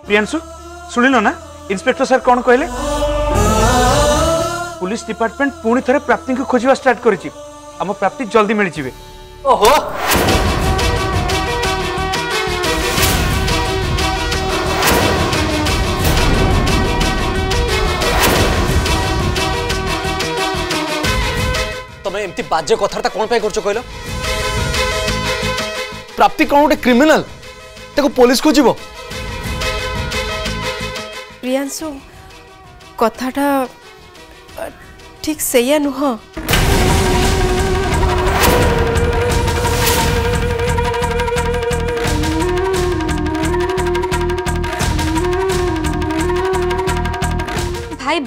प्रियांशु सुनिल ना inspector sir कौन कहले पुलिस डिपार्टमेंट पुणी थे प्राप्ति को खोजा स्टार्ट करिछि आम प्राप्ति जल्दी मिल जिवे। ओहो तमे एमती बाजे कथार्ता कौन पे करछो कहलो प्राप्ति कौन गोटे क्रिमिनल ताको पुलिस को जीवो प्रियांशु कथाटा ठीक से नुह भाई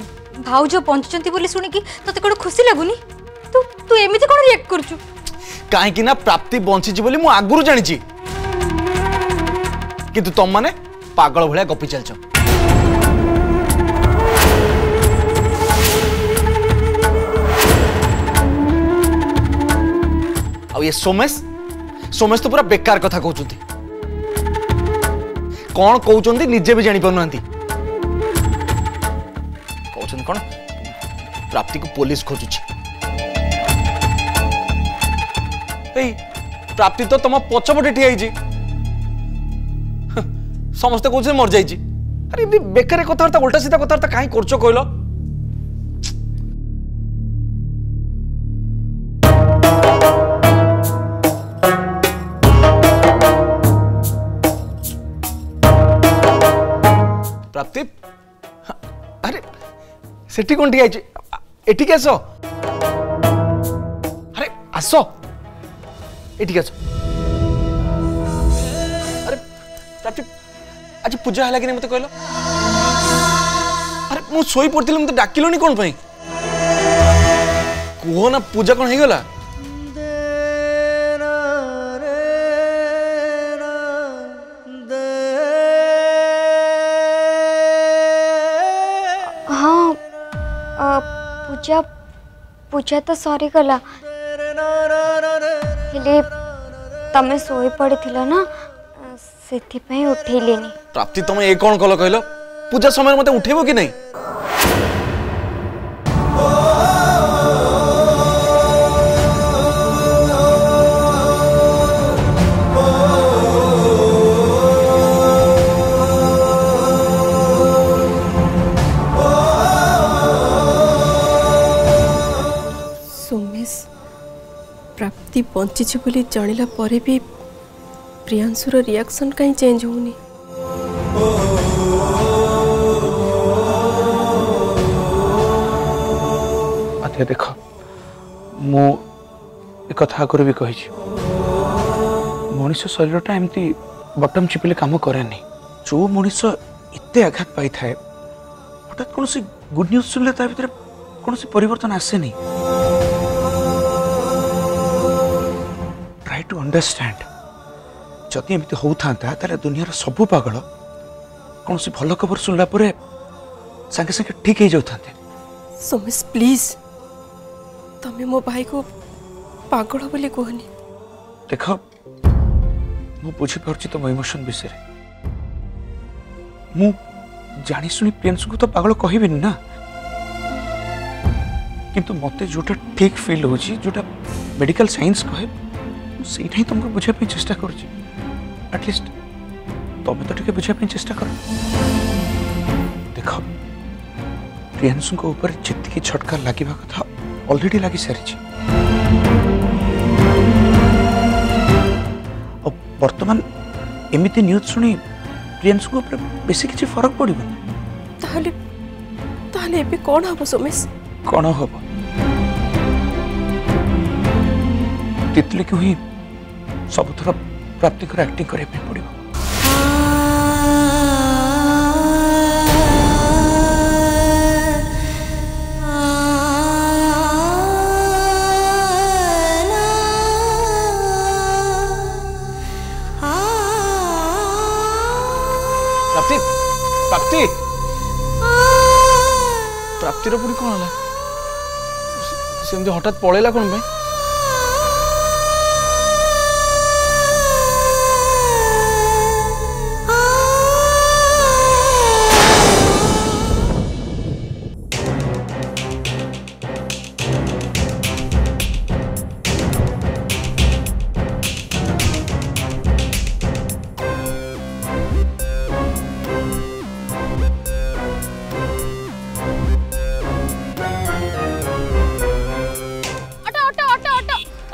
भाउज पंचचंती बोली सुनिकी तते कोन खुशी लागुनी तू तू एमिति कोन रिएक्ट करछु काहे कि ना प्राप्ति बंची बोली मु आगुरु जानि छी किंतु तुम माने पागल भलिया गपी चलछो। अब ये सोमेश सोमेश तो पूरा बेकार कथा कहउछंती कौन कहउछंती निजे भी जानि पनुंती कहउछन कोन प्राप्ति को पुलिस खोजुछि एई प्राप्ति तो तुम पछपटे ठिया आइछि समस्त कहउछे मर जाइछि अरे बेकार कथार्ता उल्टा सीधा कथार्ता काहे करछो कहलो प्राप्ति अरे सेठी कोन ठिया आइछि एठी के आसो अरे आसो एठी के आसो अरे प्राप्ति आज पूजा है कि मत कहलो अरे मु सोई पड़ती मत डाकिलोनी कौन पाई कह ना पूजा कौन हो गला हाँ पूजा पूजा तो सरी गला हेले तमे सोई पड़िथिला ना सेथिपई उठेलेनी प्राप्ति तुम ये कौन कल कहलो पूजा समय मत उठेबो कि नहीं सोमेश प्राप्ति बंची बोली जानिला परे भी प्रियांशुर रिएक्शन कहीं चेंज होनी अरे देख मु एक कथा आगुरी भी कही मनीष शरीरटा एमती बटम चिपिले काम करे नहीं जो मनीष एते आघात पाई थाए हठात कौन सी गुड न्यूज सुनले ता भीतर कौन सी परिवर्तन आसे नहीं ट्राई टू अंडरस्टैंड जदि एमती होता दुनियार सबू पागल कौन सी भल खबर सुनला परे सांगे सांगे ठीक हो जाते। सोमेश प्लीज तमे मो भाई को पागल बोली कहनी देख मु बुझी पार्ची तुम इमोशन विषय मु जानी सुनी प्रियांशु को तो पागल कहबेनी ना किंतु मते जोटा ठीक फील होची जोटा मेडिकल साइंस कहे सेटा ही तुमको बुझा पे चेष्टा करूची एटलिस्ट तुम तो ठीक बुझा पे चेष्टा कर देख प्रियांशु को ऊपर जितकी झटका लगे कथा ऑलरेडी लगी सारी और वर्तमान एमती न्यूज शुणी प्रियांशु को ऊपर बेसी किसी फरक पड़ो ताहले ताहले एबे कौन हबो सोमेश कौन हम तितली को ही सबुथर प्राप्ति कर एक्टिंग करने पड़ो प्राप्ति प्राप्ति प्राप्तिर पुणी कौन है सेमती हठात पळेला कोन भाई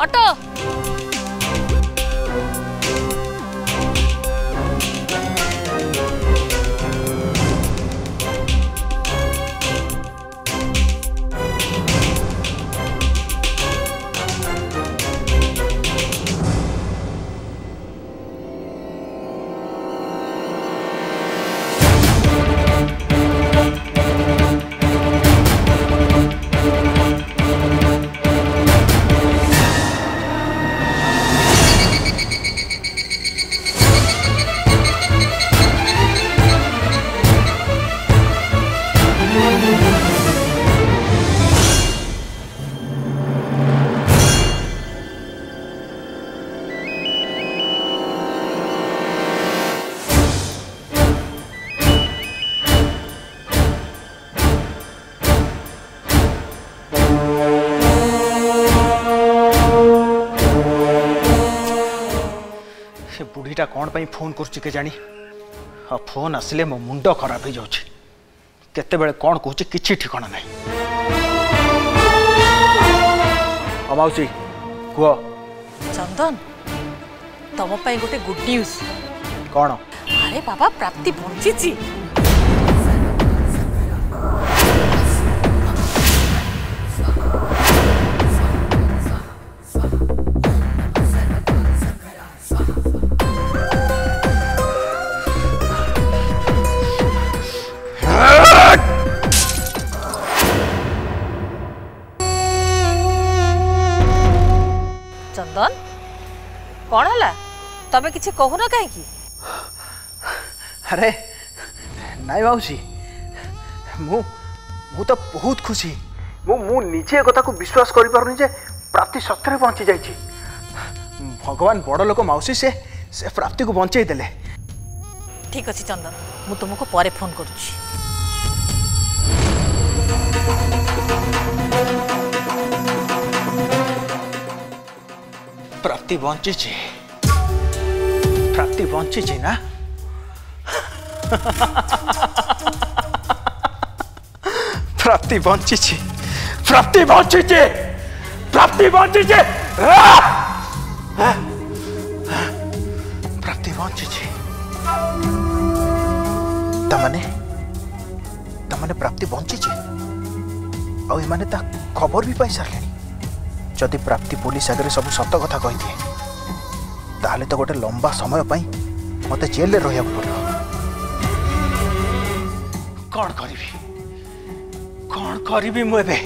ऑटो से बुढ़ीटा कौन पाई फोन करुच्ची के जानी हाँ फोन आसिले मो मुंड खराब हो जाउछि केते बेले कौन कहूँ किछि ठिकाना नहीं अमाउसी कुह चंदन तुम गोटे गुड न्यूज कौन अरे बाबा प्राप्ति बंची चंदन कौन है तमें किसी कहूना कहीं अरे नाई माउसी मु तो बहुत खुशी मु निजे कथा को विश्वास करि पारुनी जे प्राप्ति सत्य पहुंची जाइछि भगवान बड़ लोक माउसी से प्राप्ति को बंचई देले ठीक अच्छे चंदन मु तुमको परे फोन करुच्ची प्राप्ति बंची ना प्राप्ति बंची प्राप्ति बंची प्राप्ति बंची प्राप्ति बंची तमने प्राप्ति बंची आ माने ता खबर भी पाई सारे जदि प्राप्ति पुलिस आगे सब सत कथा कही दिए ताले तो गोटे लंबा समय मत जेल रहा पड़ो कौन करी मुझे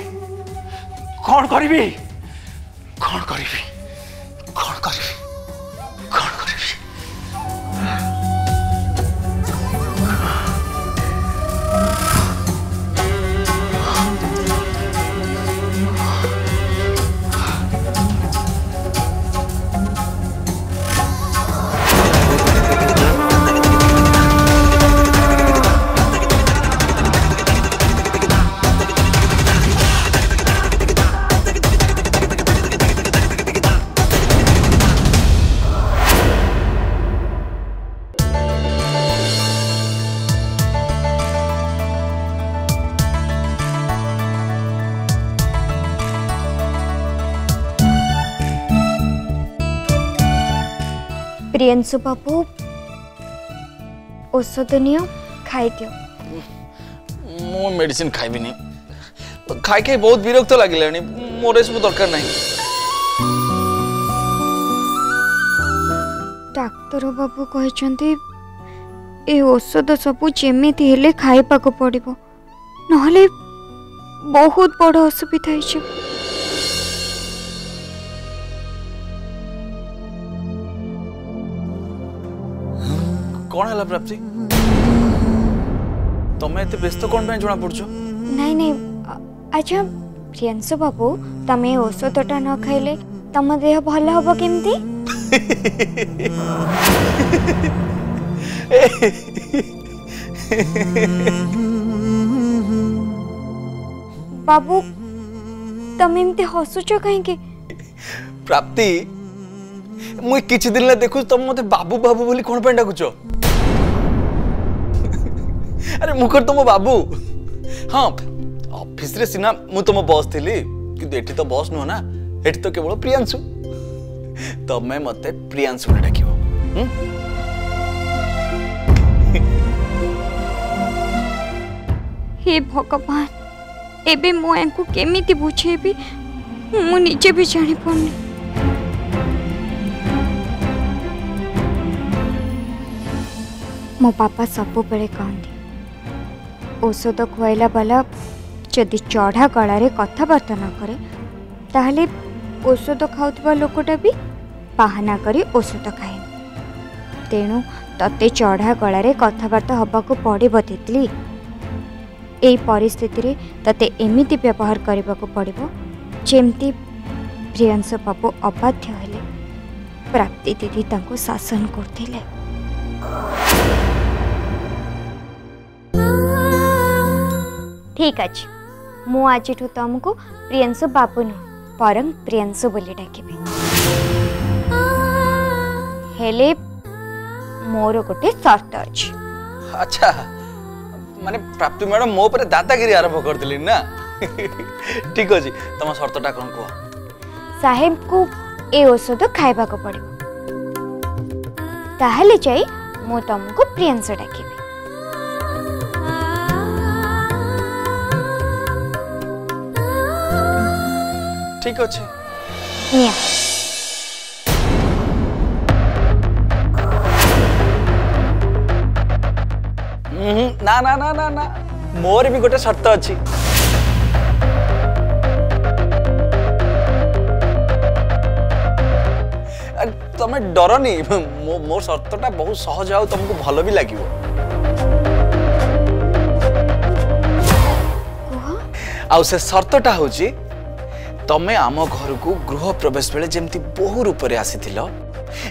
कौन करी प्रियंशु बाबू औषध नियो खाई दियो मो मेडिसिन खाइबी नहीं खाई खाई बहुत विरक्त लगे मोर सब दरकार नहीं डाक्तर बाबू कहते ए औषध सब जेमिति हेले खाइबा को पड़िबो नहले बहुत बड़ असुविधा है। कौन है प्राप्ति तुम्हें एते व्यस्त कौन पे जना पड़छ नहीं नहीं अच्छा प्रियांशु बाबू तमे औषधटा न खाइले तम देह भल हम केमती बाबू तमे एमती हसुच कहीं प्राप्ति मुई किछि दिन ले देखु तुम मते बाबू बाबू बोली कोन पे डाकुछ अरे मुखर तुम बाबू हाँ ऑफिस रे सिना मु तुम बॉस थिली कि एठी तो बॉस नो ना एठी तो केवल प्रियांशु तमे मते प्रियांशु ने डाकियो हे भगवान एबे मो यांकु केमिति बुझेबी मु निजे भी जानि पड़नी मो पापा सब बेले कहती औषध खुआला बाला जदि चढ़ा गलारे कथबार्ता न करे ताहले औषध खाउथबा लोकटा भी बाहाना करी औषध खाए तेणु तते चढ़ा गलारे कथबार्ता हबाकू पड़िबो तितली एई परिस्थिति रे तते एमिति व्यवहार करबाकू पड़िबो जेमती प्रियांशु बाबू अबाध्य हेले प्राप्ति दीदी तांको शासन करथिले ठीक अछि मु आज तुमको प्रियांशु बाबू न परम प्रियांशु बोली डाकिबी हेले मोर गोटे शर्त अछि अच्छा माने प्राप्ति मैडम मो पर दादागिरी आरंभ कर दिली ना ठीक अछि तम शर्तटा कोन को साहेब को ए औषध खाइबा को पड़िबो ताहले जाई मु तुमको प्रियांशु डाकिबी ठीक अछि निया ना ना ना ना ना मोर भी गोटे शर्त अछि तमे डरनी मोर शर्तटा बहुत सहज आउ तुमको भल भी लागिवो आउ से शर्तटा होची तमे आम घर को गृह प्रवेश बेले जेमती बहु रूप रे आसीथिलो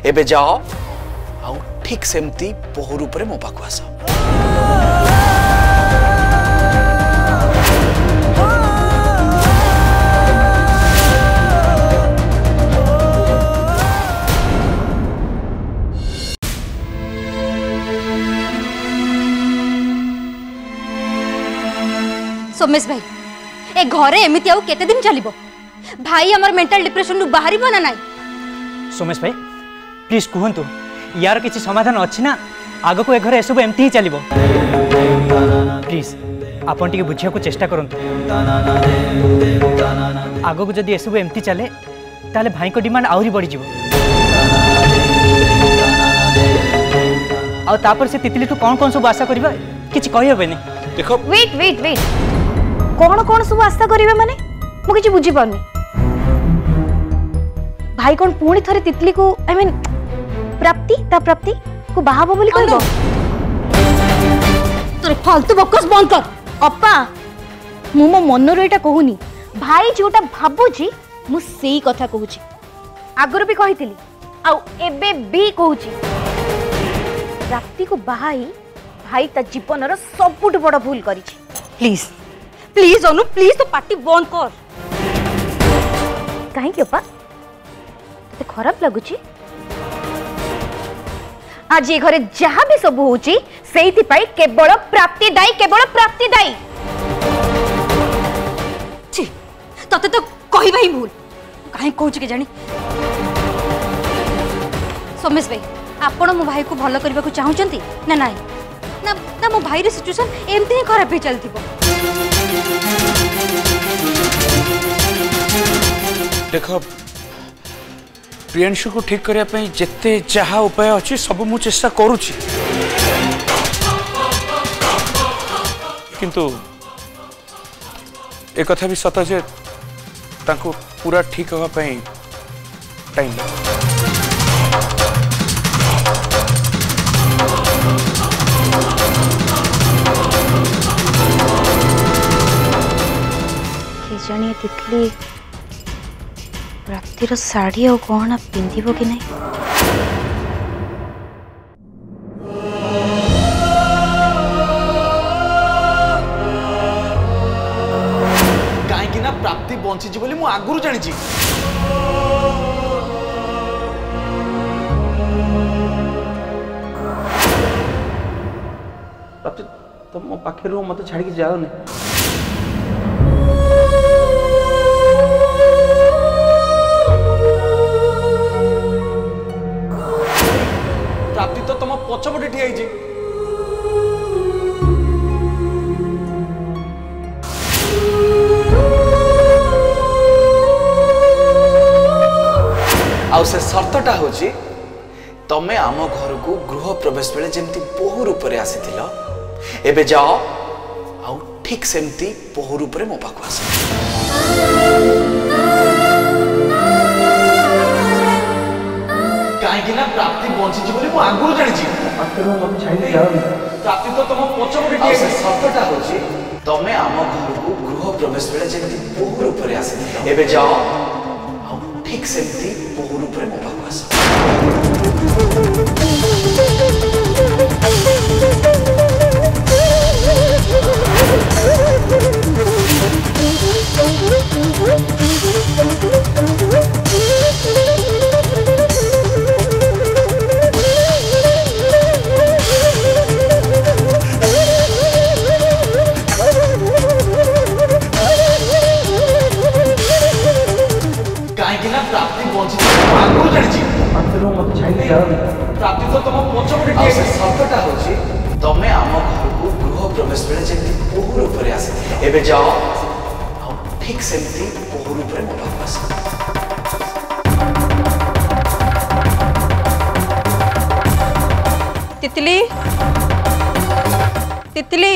एबे जाओ आउ ठीक सेमती बहु रूप रे मो पाखु आस सोमेश भाई ए घरे एमिति आउ केते दिन चलिबो भाई हमर मेंटल डिप्रेशन नु बाहरी बना नाही सोमेश भाई प्लीज कहंतु यार किसी समाधान अछि ना आगो को ए घरे सब एमती ही चलिबो प्लीज आपन टिके बुझिया को चेष्टा करंतु आगो को जदी एसब एमती चले ताले भाई को डिमांड आउरी बढ़ी जीवो आ तापर से तितली तो कौन सब आशा करबा किछि कहि होबे नै देखो वेट वेट वेट कौन सब आशा करिवे माने मु किछि बुझी पारनी भाई कौन पुणी थरे तितली को आई मीन प्राप्ति को बाहाबो बोली कहबो तोर फालतू बकस बंद कर अपा मु मो मनरो एटा कहूनी भाई जोटा भाबुची मु सेही कथा कहूची आगरो भी कहितली आ एबे भी कहूची प्राप्ति को बाहाई भाई ता जीवन रो सबुठ बड़ भूल करिछि प्लीज प्लीज अनु प्लीज तो पार्टी बंद कर कहीं के अपा ते खराब लागुची आज ये घरे जहाँ भी सब होची सेहिति पाई केवल प्राप्ति दाई छी तते तो कहि भाई भूल काहे कहूची के जानी सोमेश भाई आपण मो भाई को भलो करबा को चाहुचंती ना नाही ना ना मो भाई रे सिचुएशन एमते ही खराब ही चलथिबो देखो प्रियांशु को ठीक करने जिते जहाँ उपाय अच्छी सब मु चेष्टा करुच्ची किंतु एक कथा भी सत जे तांको पूरा ठीक होगा टाइम केजाणी तितली प्राप्तिर शाढ़ी और गहना पिंधिब कि नहीं। कहीं ना प्राप्ति बंची बोली मु आगुरु जानी। प्राप्ति तुम मो पाखे रो मत छाड़ी जाओ नहीं। प्राप्ति तो तुम पछपटे ठिया होइछि। आउ से शर्तटा होछि तमे आम घर को गृह प्रवेश बेले जेमती बहु रूप रे आसीथिल एबे जाओ आउ ठीक सेमती बहु रूप रे मो पाखु आस। काहे ना प्राप्ति बंची बोली मु आगुरु जानि प्राप्ति तो तुम पछपटे ठिया से शर्तटा होछि तमे आम घर को गृह प्रवेश बेले जेमती बहु रूप रे आसीथिल एबे जाओ आउ ठीक सेमती बहु रूप रे मो पाखु आस। कहीं ना प्राप्ति बंची आगुरु जानी प्राप्ति तो तुम पछपटे ठिया से शब्दटा होछि तमे आम घर को गृह प्रवेश बेले जेमती बहु रूप रे आसीथिल एबे जाओ आउ ठीक सेमती बहु रूप रे मो पाखु आस। तितली तितली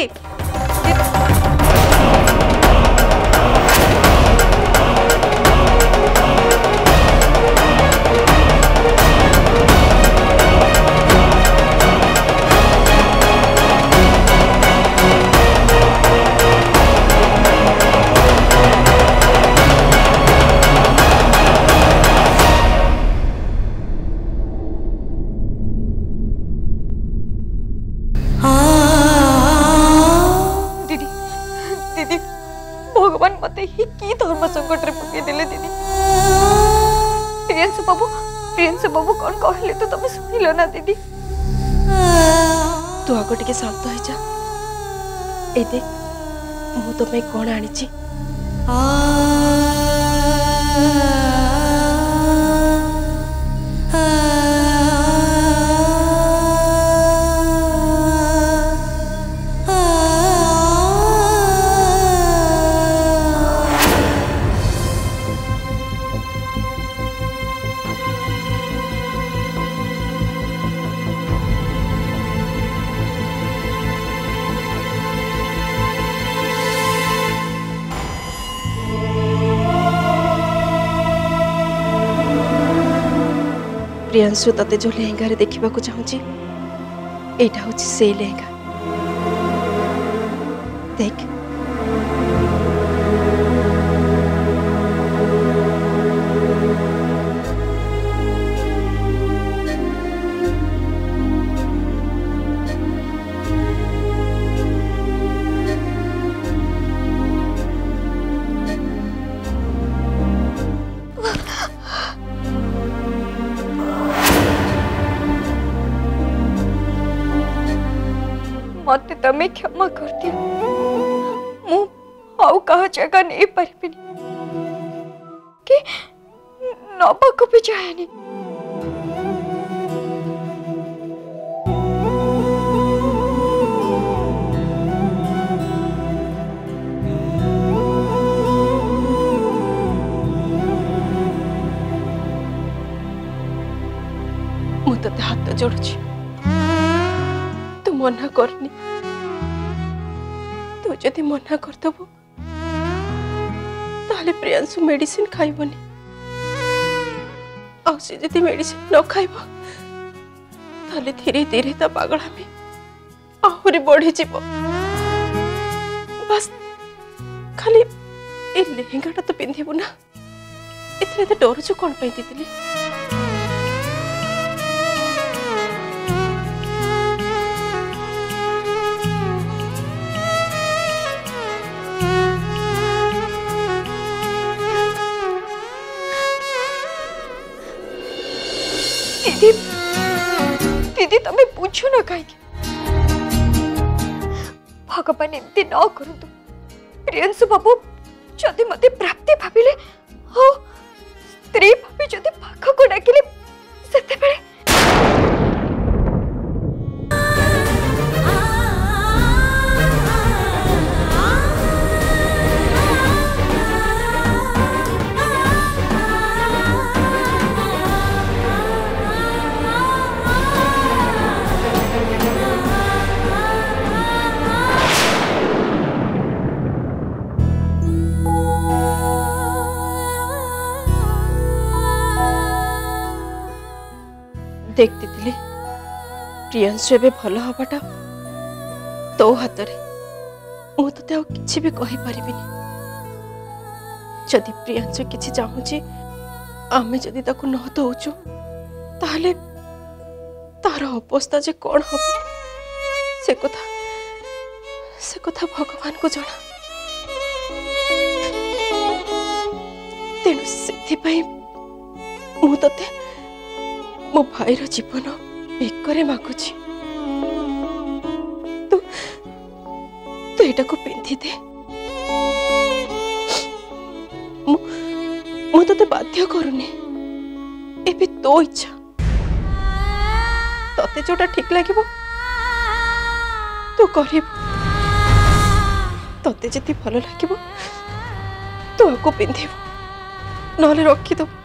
भगवान मते ही की धर्म संकट रे पके देले दीदी। प्रियंस बाबू कौन कहले तो तुम सुनिल ना दीदी। तू आगो टिके शांत हो जा। ए देख मु तुम्हें कौन आनी प्रियांशु तते जो लेहेंगा रे देखा चाहूँगी एटा हूँ से लेहेंगा देख। मत तमें क्षमा कर दियो। मु आउ कहा जगह नहीं पारिबिनी कि नबाक भी जाएनी। मु तते हाथ जोड़ुची तू मना करनी। तू जदि मना करदबु ताले प्रियांशु मेडिसिन खाइबनी। आ से जदि मेडिसिन न खाइब ताले धीरे धीरे ता पागलामी आहुरी बढ़ी जीव। बस खाली ए लेहेंगाटा तो पिंधिबु ना एथरे तो डरुछु कोन पई तितली दीदी दीदी तमें पूछो ना कहीं भगवान एमती न करतु प्रियंशु बाबू जदि मते प्राप्ति भाविले हो स्त्री भाभी जदि पाख को डाकिले सेते बेले देखती थी प्रियांशु एबे भल हवाटा तो हाथ में मुझे आ कि भी कही पारिबिनी जदि प्रियांशु किछि चाहूची आमे जदि ताकु न दउचु ताहले तार अवस्था जे कौन हम से कथा भगवान को जना तेणु से मु तते मो भाईर जीवन बेकरे मागुची तू तू एटा को पिंधि दे मु तते बाध्य करूनी एबे तो इच्छा तते जोटा ठीक लागिबो तू करिबो तते जति भल लागिबो तू आको पिंधिबो नले रखी दो